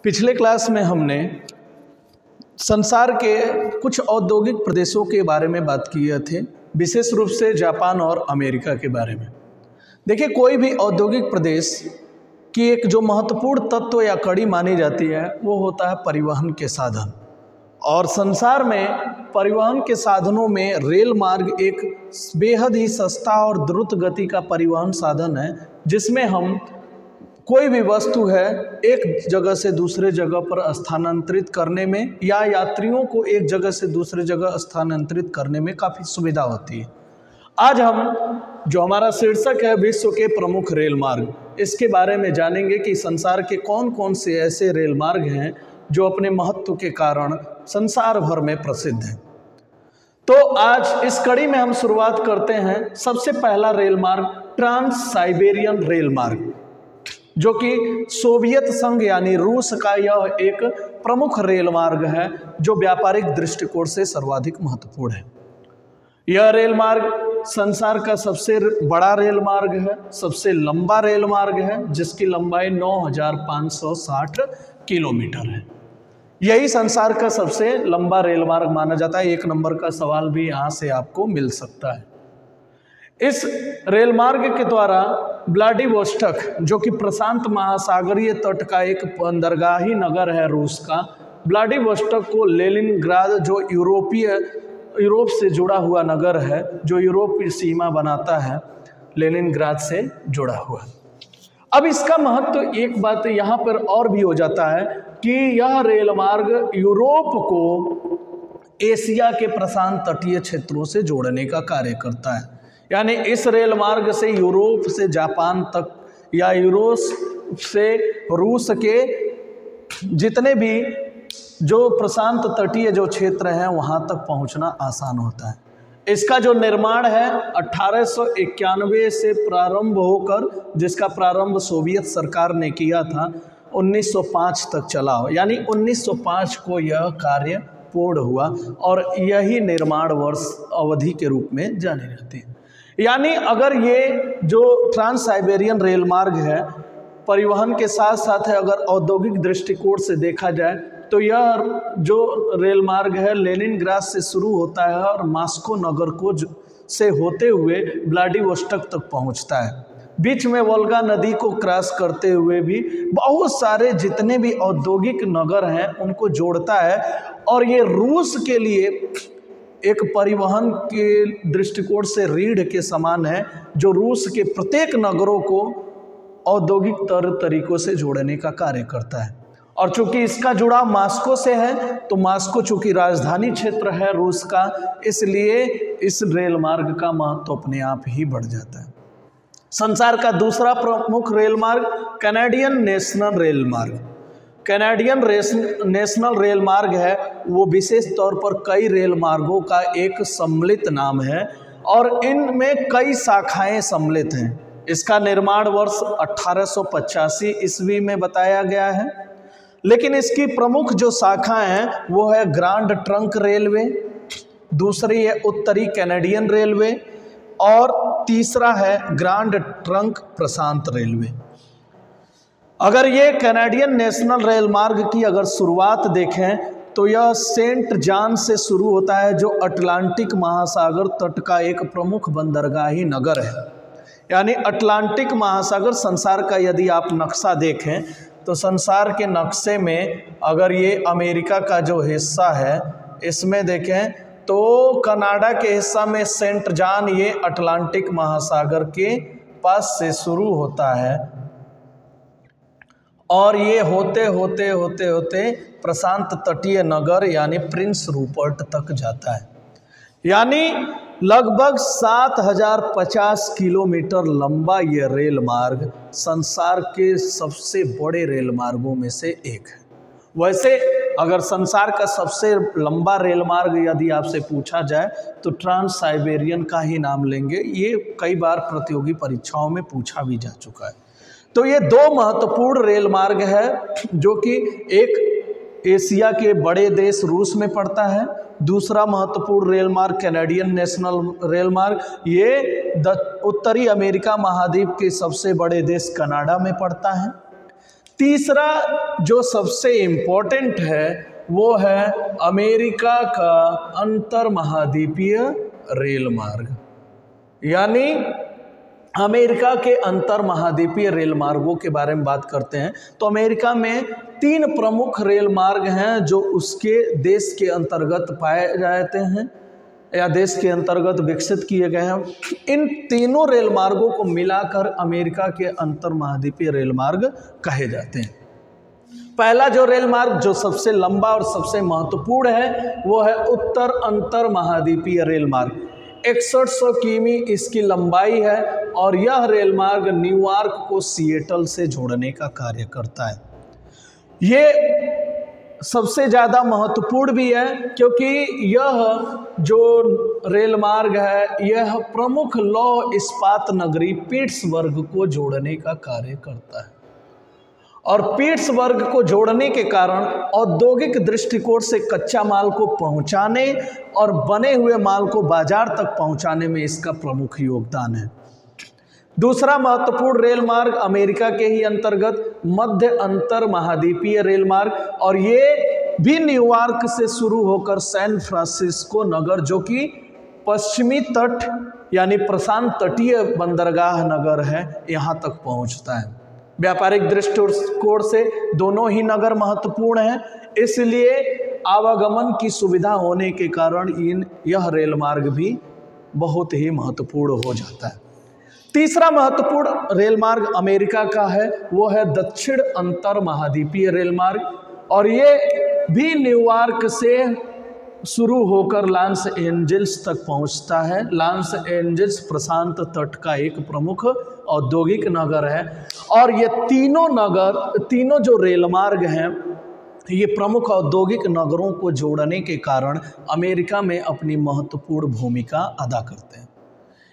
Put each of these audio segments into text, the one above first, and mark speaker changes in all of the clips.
Speaker 1: पिछले क्लास में हमने संसार के कुछ औद्योगिक प्रदेशों के बारे में बात किए थे, विशेष रूप से जापान और अमेरिका के बारे में। देखिए, कोई भी औद्योगिक प्रदेश की एक जो महत्वपूर्ण तत्व या कड़ी मानी जाती है वो होता है परिवहन के साधन। और संसार में परिवहन के साधनों में रेल मार्ग एक बेहद ही सस्ता और द्रुत गति का परिवहन साधन है, जिसमें हम कोई भी वस्तु है एक जगह से दूसरे जगह पर स्थानांतरित करने में या यात्रियों को एक जगह से दूसरे जगह स्थानांतरित करने में काफ़ी सुविधा होती है। आज हम जो हमारा शीर्षक है विश्व के प्रमुख रेल मार्ग, इसके बारे में जानेंगे कि संसार के कौन कौन से ऐसे रेल मार्ग हैं जो अपने महत्व के कारण संसार भर में प्रसिद्ध हैं। तो आज इस कड़ी में हम शुरुआत करते हैं। सबसे पहला रेल मार्ग ट्रांस साइबेरियन रेल मार्ग, जो कि सोवियत संघ यानी रूस का यह एक प्रमुख रेल मार्ग है जो व्यापारिक दृष्टिकोण से सर्वाधिक महत्वपूर्ण है। यह रेल मार्ग संसार का सबसे बड़ा रेल मार्ग है, सबसे लंबा रेल मार्ग है, जिसकी लंबाई 9,560 किलोमीटर है। यही संसार का सबसे लंबा रेल मार्ग माना जाता है। एक नंबर का सवाल भी यहाँ से आपको मिल सकता है। इस रेल मार्ग के द्वारा व्लादिवोस्टोक, जो कि प्रशांत महासागरीय तट का एक बंदरगाही नगर है रूस का, व्लादिवोस्टोक को लेनिनग्राद, जो यूरोप से जुड़ा हुआ नगर है, जो यूरोप की सीमा बनाता है, लेनिनग्राद से जुड़ा हुआ। अब इसका महत्व एक बात यहाँ पर और भी हो जाता है कि यह रेल मार्ग यूरोप को एशिया के प्रशांत तटीय क्षेत्रों से जोड़ने का कार्य करता है। यानी इस रेल मार्ग से यूरोप से जापान तक या यूरोप से रूस के जितने भी जो प्रशांत तटीय जो क्षेत्र हैं वहाँ तक पहुँचना आसान होता है। इसका जो निर्माण है 1891 से प्रारंभ होकर, जिसका प्रारंभ सोवियत सरकार ने किया था, 1905 तक चला। यानी 1905 को यह कार्य पूर्ण हुआ और यही निर्माण वर्ष अवधि के रूप में जानी जाती है। यानी अगर ये जो ट्रांस साइबेरियन रेल मार्ग है परिवहन के साथ साथ है, अगर औद्योगिक दृष्टिकोण से देखा जाए तो यह जो रेल मार्ग है लेनिनग्राद से शुरू होता है और मॉस्को नगर को से होते हुए व्लादिवोस्टोक तक पहुंचता है। बीच में वोल्गा नदी को क्रॉस करते हुए भी बहुत सारे जितने भी औद्योगिक नगर हैं उनको जोड़ता है। और ये रूस के लिए एक परिवहन के दृष्टिकोण से रीढ़ के समान है, जो रूस के प्रत्येक नगरों को औद्योगिक तरीकों से जोड़ने का कार्य करता है। और चूंकि इसका जुड़ाव मॉस्को से है, तो मॉस्को चूंकि राजधानी क्षेत्र है रूस का, इसलिए इस रेल मार्ग का महत्व अपने आप ही बढ़ जाता है। संसार का दूसरा प्रमुख रेल मार्ग कैनेडियन नेशनल रेल मार्ग। कैनेडियन नेशनल रेल मार्ग है वो विशेष तौर पर कई रेल मार्गों का एक सम्मिलित नाम है और इनमें कई शाखाएं सम्मिलित हैं। इसका निर्माण वर्ष 1885 ईस्वी में बताया गया है, लेकिन इसकी प्रमुख जो शाखाएं हैं वो है ग्रांड ट्रंक रेलवे, दूसरी है उत्तरी कैनेडियन रेलवे और तीसरा है ग्रांड ट्रंक प्रशांत रेलवे। अगर ये कैनेडियन नेशनल रेल मार्ग की अगर शुरुआत देखें तो यह सेंट जॉन से शुरू होता है, जो अटलांटिक महासागर तट का एक प्रमुख बंदरगाही नगर है। यानी अटलांटिक महासागर संसार का यदि आप नक्शा देखें तो संसार के नक्शे में अगर ये अमेरिका का जो हिस्सा है इसमें देखें तो कनाडा के हिस्सा में सेंट जॉन ये अटलांटिक महासागर के पास से शुरू होता है और ये होते होते होते होते प्रशांत तटीय नगर यानी प्रिंस रूपर्ट तक जाता है। यानी लगभग 7,050 किलोमीटर लंबा ये रेल मार्ग संसार के सबसे बड़े रेल मार्गों में से एक है। वैसे अगर संसार का सबसे लंबा रेल मार्ग यदि आपसे पूछा जाए तो ट्रांस साइबेरियन का ही नाम लेंगे। ये कई बार प्रतियोगी परीक्षाओं में पूछा भी जा चुका है। तो ये दो महत्वपूर्ण रेल मार्ग है, जो कि एक एशिया के बड़े देश रूस में पड़ता है, दूसरा महत्वपूर्ण रेल मार्ग कैनेडियन नेशनल रेल मार्ग ये उत्तरी अमेरिका महाद्वीप के सबसे बड़े देश कनाडा में पड़ता है। तीसरा जो सबसे इम्पोर्टेंट है वो है अमेरिका का अंतर महाद्वीपीय रेल मार्ग। यानी अमेरिका के अंतर महाद्वीपीय रेल मार्गों के बारे में बात करते हैं तो अमेरिका में 3 प्रमुख रेल मार्ग हैं जो उसके देश के अंतर्गत पाए जाते हैं या देश के अंतर्गत विकसित किए गए हैं। इन तीनों रेल मार्गों को मिलाकर अमेरिका के अंतर महाद्वीपीय रेल मार्ग कहे जाते हैं। पहला जो रेल मार्ग जो सबसे लंबा और सबसे महत्वपूर्ण है वो है उत्तर अंतर महाद्वीपीय रेल मार्ग। 6100 किमी इसकी लंबाई है और यह रेल मार्ग न्यूयॉर्क को सिएटल से जोड़ने का कार्य करता है। ये सबसे ज़्यादा महत्वपूर्ण भी है क्योंकि यह जो रेल मार्ग है यह प्रमुख लौह इस्पात नगरी पिट्सबर्ग को जोड़ने का कार्य करता है और पिट्सबर्ग को जोड़ने के कारण औद्योगिक दृष्टिकोण से कच्चा माल को पहुंचाने और बने हुए माल को बाजार तक पहुंचाने में इसका प्रमुख योगदान है। दूसरा महत्वपूर्ण रेल मार्ग अमेरिका के ही अंतर्गत मध्य अंतर महाद्वीपीय रेल मार्ग और ये भी न्यूयॉर्क से शुरू होकर सैन फ्रांसिस्को नगर जो कि पश्चिमी तट यानी प्रशांत तटीय बंदरगाह नगर है यहाँ तक पहुँचता है। व्यापारिक दृष्टिकोण से दोनों ही नगर महत्वपूर्ण हैं, इसलिए आवागमन की सुविधा होने के कारण यह रेल मार्ग भी बहुत ही महत्वपूर्ण हो जाता है। तीसरा महत्वपूर्ण रेल मार्ग अमेरिका का है वो है दक्षिण अंतर महाद्वीपीय रेल मार्ग और ये भी न्यूयॉर्क से शुरू होकर लॉस एंजल्स तक पहुंचता है। लॉस एंजल्स प्रशांत तट का एक प्रमुख औद्योगिक नगर है और ये तीनों जो रेल मार्ग हैं ये प्रमुख औद्योगिक नगरों को जोड़ने के कारण अमेरिका में अपनी महत्वपूर्ण भूमिका अदा करते हैं।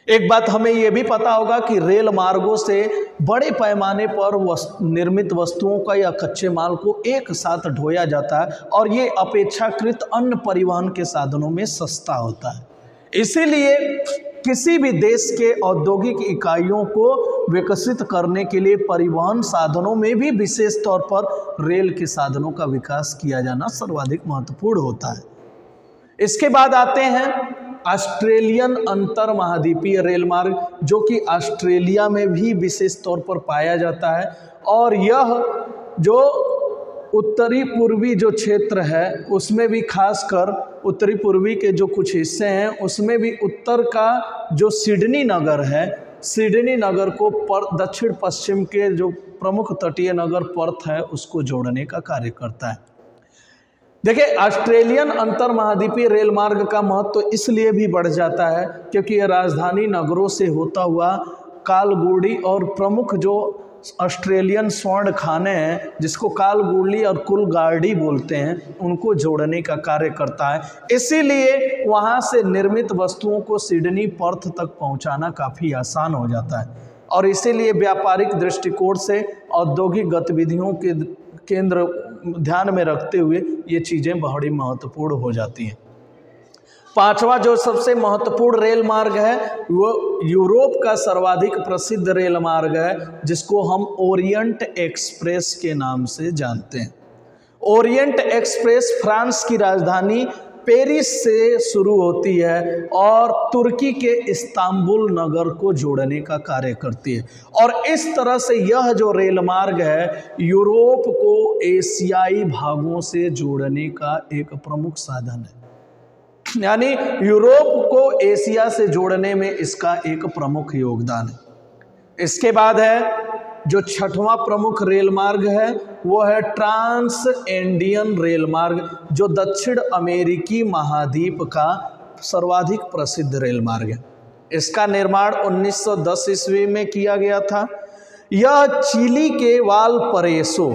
Speaker 1: एक बात हमें यह भी पता होगा कि रेल मार्गों से बड़े पैमाने पर निर्मित वस्तुओं का या कच्चे माल को एक साथ ढोया जाता है और ये अपेक्षाकृत अन्य परिवहन के साधनों में सस्ता होता है। इसीलिए किसी भी देश के औद्योगिक इकाइयों को विकसित करने के लिए परिवहन साधनों में भी विशेष तौर पर रेल के साधनों का विकास किया जाना सर्वाधिक महत्वपूर्ण होता है। इसके बाद आते हैं ऑस्ट्रेलियन अंतर महाद्वीपीय रेल मार्ग जो कि ऑस्ट्रेलिया में भी विशेष तौर पर पाया जाता है और यह जो उत्तरी पूर्वी जो क्षेत्र है उसमें भी खासकर उत्तरी पूर्वी के जो कुछ हिस्से हैं उसमें भी उत्तर का जो सिडनी नगर है, सिडनी नगर को दक्षिण पश्चिम के जो प्रमुख तटीय नगर पर्थ है उसको जोड़ने का कार्य करता है। देखिए ऑस्ट्रेलियन अंतर महाद्वीपीय रेल मार्ग का महत्व इसलिए भी बढ़ जाता है क्योंकि यह राजधानी नगरों से होता हुआ कालगुडी और प्रमुख जो ऑस्ट्रेलियन स्वर्ण खाने हैं जिसको कालगुडी और कुलगार्डी बोलते हैं उनको जोड़ने का कार्य करता है। इसीलिए वहाँ से निर्मित वस्तुओं को सिडनी पर्थ तक पहुँचाना काफ़ी आसान हो जाता है और इसीलिए व्यापारिक दृष्टिकोण से औद्योगिक गतिविधियों के केंद्र ध्यान में रखते हुए ये चीज़ें बड़ी महत्वपूर्ण हो जाती हैं। पांचवा जो सबसे महत्वपूर्ण रेल मार्ग है वो यूरोप का सर्वाधिक प्रसिद्ध रेल मार्ग है जिसको हम ओरिएंट एक्सप्रेस के नाम से जानते हैं। ओरिएंट एक्सप्रेस फ्रांस की राजधानी पेरिस से शुरू होती है और तुर्की के इस्तांबुल नगर को जोड़ने का कार्य करती है और इस तरह से यह जो रेल मार्ग है यूरोप को एशियाई भागों से जोड़ने का एक प्रमुख साधन है। यानी यूरोप को एशिया से जोड़ने में इसका एक प्रमुख योगदान है। इसके बाद है जो छठवां प्रमुख रेल मार्ग है वो है ट्रांस इंडियन रेल मार्ग जो दक्षिण अमेरिकी महाद्वीप का सर्वाधिक प्रसिद्ध रेल मार्ग है। इसका निर्माण 1910 ईस्वी में किया गया था। यह चिली के वालपरेसो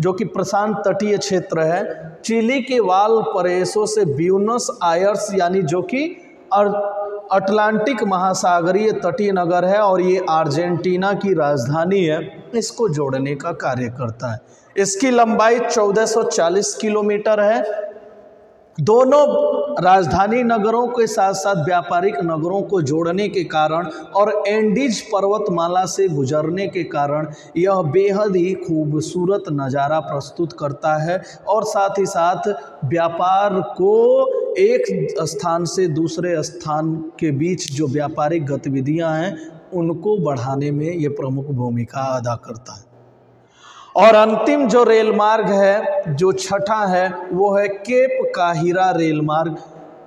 Speaker 1: जो कि प्रशांत तटीय क्षेत्र है, चिली के वालपरेसो से ब्यूनस आयर्स यानी जो कि अटलांटिक महासागरीय तटीय नगर है और ये अर्जेंटीना की राजधानी है, इसको जोड़ने का कार्य करता है। इसकी लंबाई 1440 किलोमीटर है दोनों राजधानी नगरों के साथ साथ व्यापारिक नगरों को जोड़ने के कारण और एंडीज पर्वतमाला से गुजरने के कारण यह बेहद ही खूबसूरत नज़ारा प्रस्तुत करता है और साथ ही साथ व्यापार को एक स्थान से दूसरे स्थान के बीच जो व्यापारिक गतिविधियां हैं उनको बढ़ाने में ये प्रमुख भूमिका अदा करता है। और अंतिम जो रेल मार्ग है, जो छठा है, वो है केप काहिरा रेल मार्ग।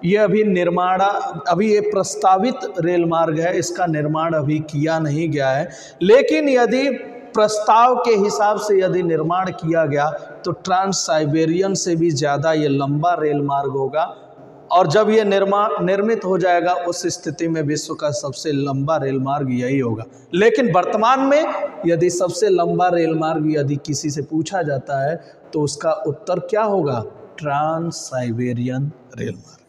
Speaker 1: ये अभी ये प्रस्तावित रेल मार्ग है, इसका निर्माण अभी किया नहीं गया है, लेकिन यदि प्रस्ताव के हिसाब से यदि निर्माण किया गया तो ट्रांस साइबेरियन से भी ज़्यादा ये लंबा रेल मार्ग होगा। और जब ये निर्मित हो जाएगा उस स्थिति में विश्व का सबसे लंबा रेल मार्ग यही होगा। लेकिन वर्तमान में यदि सबसे लंबा रेल मार्ग यदि किसी से पूछा जाता है तो उसका उत्तर क्या होगा? ट्रांस साइबेरियन रेल मार्ग।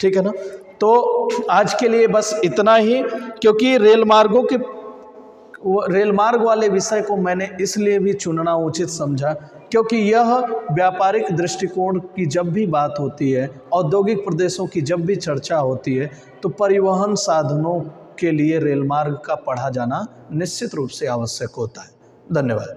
Speaker 1: ठीक है ना। तो आज के लिए बस इतना ही, क्योंकि रेल मार्ग वाले विषय को मैंने इसलिए भी चुनना उचित समझा क्योंकि यह व्यापारिक दृष्टिकोण की जब भी बात होती है, औद्योगिक प्रदेशों की जब भी चर्चा होती है, तो परिवहन साधनों के लिए रेल मार्ग का पढ़ा जाना निश्चित रूप से आवश्यक होता है। धन्यवाद।